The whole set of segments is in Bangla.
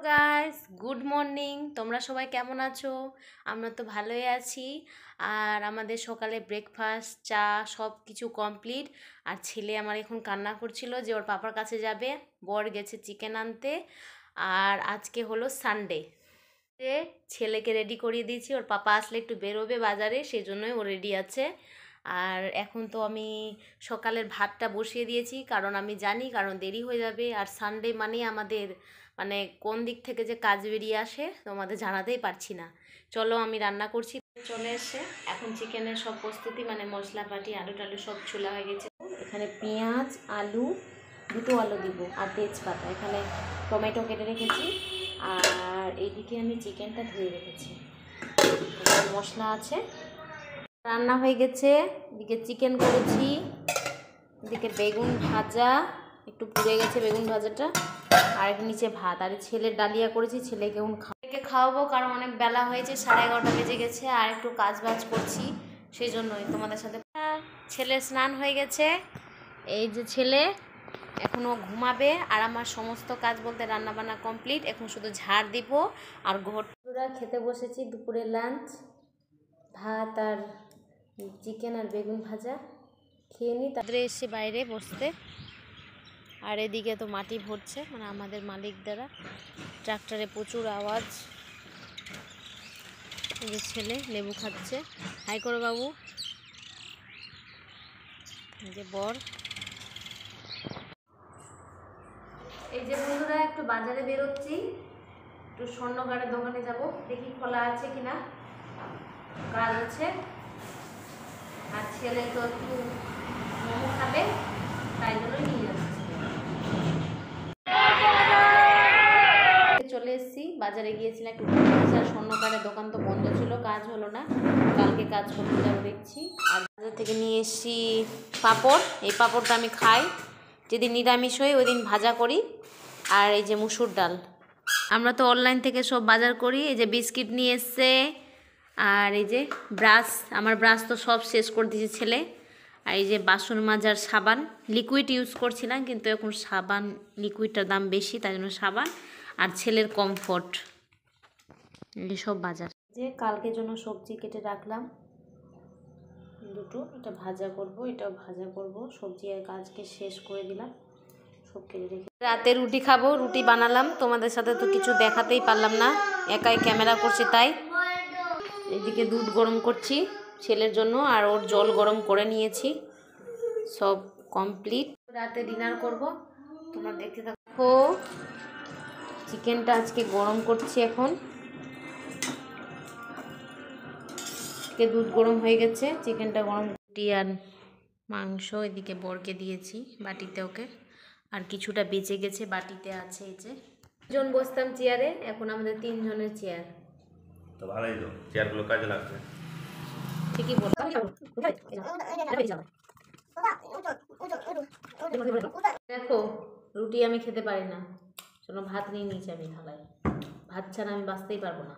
Guys, good morning. তোমরা সবাই কেমন আছো? আমরা তো ভালোই আছি। আর আমাদের সকালে ব্রেকফাস্ট, চা সব কিছু কমপ্লিট। আর ছেলে আমার এখন কান্না করছিল যে ওর পাপার কাছে যাবে। বর গেছে চিকেন আনতে। আর আজকে হলো সানডে। ছেলেকে রেডি করিয়ে দিয়েছি, ওর পাপা আসলে একটু বেরোবে বাজারে, সেই জন্যই ও রেডি আছে। আর এখন তো আমি সকালের ভাতটা বসিয়ে দিয়েছি, কারণ আমি জানি কারণ দেরি হয়ে যাবে। আর সানডে মানে আমাদের মানে কোন দিক থেকে যে কাজ বেরিয়ে আসে তোমাদের জানাতেই পারছি না। চলো আমি রান্না করছি। চলে এসে এখন চিকেনের সব প্রস্তুতি, মানে মশলাপাটি আলু টালু সব ছোলা হয়ে গেছে। এখানে পেঁয়াজ, আলু, দুটো আলু দিব আর তেজপাতা, এখানে টমেটো কেটে রেখেছি। আর এইদিকে আমি চিকেনটা ধুয়ে রেখেছি, মশলা আছে। রান্না হয়ে গেছে। এদিকে চিকেন করেছি, এদিকে বেগুন ভাজা, একটু পুড়ে গেছে বেগুন ভাজাটা। আর একটু নিচে ভাত। আর ছেলের ডালিয়া করেছি, ছেলেকে খাওয়াবো, কারণ অনেক বেলা হয়েছে, 11:30 বেজে গেছে। আর একটু কাজ বাজ করছি, সেই জন্যই তোমাদের সাথে। ছেলের স্নান হয়ে গেছে, এই যে ছেলে এখনও ঘুমাবে। আর আমার সমস্ত কাজ বলতে রান্নাবান্না কমপ্লিট, এখন শুধু ঝাড় দিব আর ঘরটা। খেতে বসেছি দুপুরের লাঞ্চ, ভাত আর চিকেন আর বেগুন ভাজা খেয়ে নিই, তারপরে এসে বাইরে বসতে। আর এদিকে তো মাটি ভরছে, মানে আমাদের মালিক দ্বারা ট্রাক্টরে প্রচুর আওয়াজ। এই যে ছেলে লেবু খাচ্ছে, হাই করো বাবু। এই যে বর। এই যে বন্ধুরা একটু বাজারে বেরোচ্ছি, একটু স্বর্ণকারের দোকানে যাব, দেখি খোলা আছে কিনা, কাজ আছে। আর ছেলে তো একটু মোমো খাবে, তাই জন্য নিয়ে যাচ্ছি। চলে এসেছি, বাজারে গিয়েছিলাম একটু ঘুরতে। আর স্বর্ণকারের দোকান তো বন্ধ ছিল, কাজ হলো না, কালকে কাজ করতে যাবো দেখছি। আর বাজার থেকে নিয়ে এসেছি পাঁপড়। এই পাঁপড়টা আমি খাই, যেদিন নিরামিষ হয় ওই দিন ভাজা করি। আর এই যে মুসুর ডাল। আমরা তো অনলাইন থেকে সব বাজার করি। এই যে বিস্কিট নিয়ে এসছে। আর এই যে ব্রাশ, আমার ব্রাশ তো সব শেষ করে দিয়েছে ছেলে। আর এই যে বাসন মাজার সাবান, লিকুইড ইউজ করছিলাম, কিন্তু এখন সাবান লিকুইডটার দাম বেশি, তাই জন্য সাবান। আর ছেলের কমফোর্ট, এসব বাজার। যে কালকের জন্য সবজি কেটে রাখলাম দুটো, এটা ভাজা করব, এটাও ভাজা করব। সবজি আর কাজকে শেষ করে দিলাম, সব কেটে রেখে। রাতে রুটি খাবো, রুটি বানালাম। তোমাদের সাথে তো কিছু দেখাতেই পারলাম না, একাই ক্যামেরা করছি তাই। এদিকে দুধ গরম করছি ছেলের জন্য, আর ওর জল গরম করে নিয়েছি, সব কমপ্লিট। রাতে ডিনার করব, তোমরা দেখতে থাকো। চিকেনটা আজকে গরম করছি এখন। দুধ গরম হয়ে গেছে, চিকেনটা গরম। রুটি আর মাংস এদিকে বরকে দিয়েছি বাটিতে ওকে, আর কিছুটা বেঁচে গেছে বাটিতে আছে। এই যে জন বসতাম চেয়ারে, এখন আমাদের 3 জনের চেয়ার। তো ভালোই তো, চেয়ারগুলো কাজে লাগছে। ঠিকই বলতাম। দেখো রুটি আমি খেতে পারি না, চলো ভাত নিয়ে নিয়েছি আমি থালায়। ভাত ছাড়া আমি বাঁচতেই পারবো না,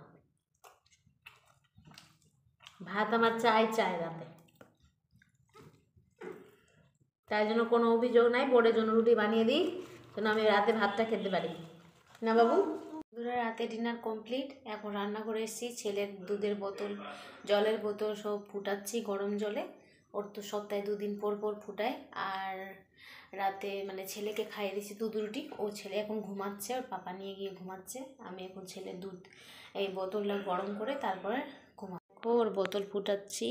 ভাত আমার চাই রাতে। তাই জন্য কোনো অভিযোগ নাই, বোর্ডের জন্য রুটি বানিয়ে দিই, যেন আমি রাতে ভাতটা খেতে পারি না। বাবু রাতে ডিনার কমপ্লিট, এখন রান্না করে এসেছি। ছেলের দুধের বোতল, জলের বোতল সব ফুটাচ্ছি গরম জলে। ওর তো সপ্তাহে 2 দিন পর পর ফুটায়। আর রাতে মানে ছেলেকে খাইয়ে দিচ্ছি দুধ রুটি। ও ছেলে এখন ঘুমাচ্ছে, ওর পাপা নিয়ে গিয়ে ঘুমাচ্ছে। আমি এখন ছেলের দুধ এই বোতলটা গরম করে তারপরে ঘুমাবো। ওর বোতল ফুটাচ্ছি।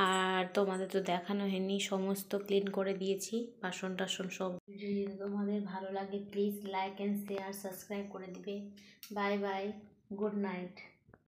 আর তোমাদের তো দেখানো হয়নি, সমস্ত ক্লিন করে দিয়েছি, বাসন টাসন সব। যদি তোমাদের ভালো লাগে please like and share, subscribe করে দিবে। Bye bye, good night.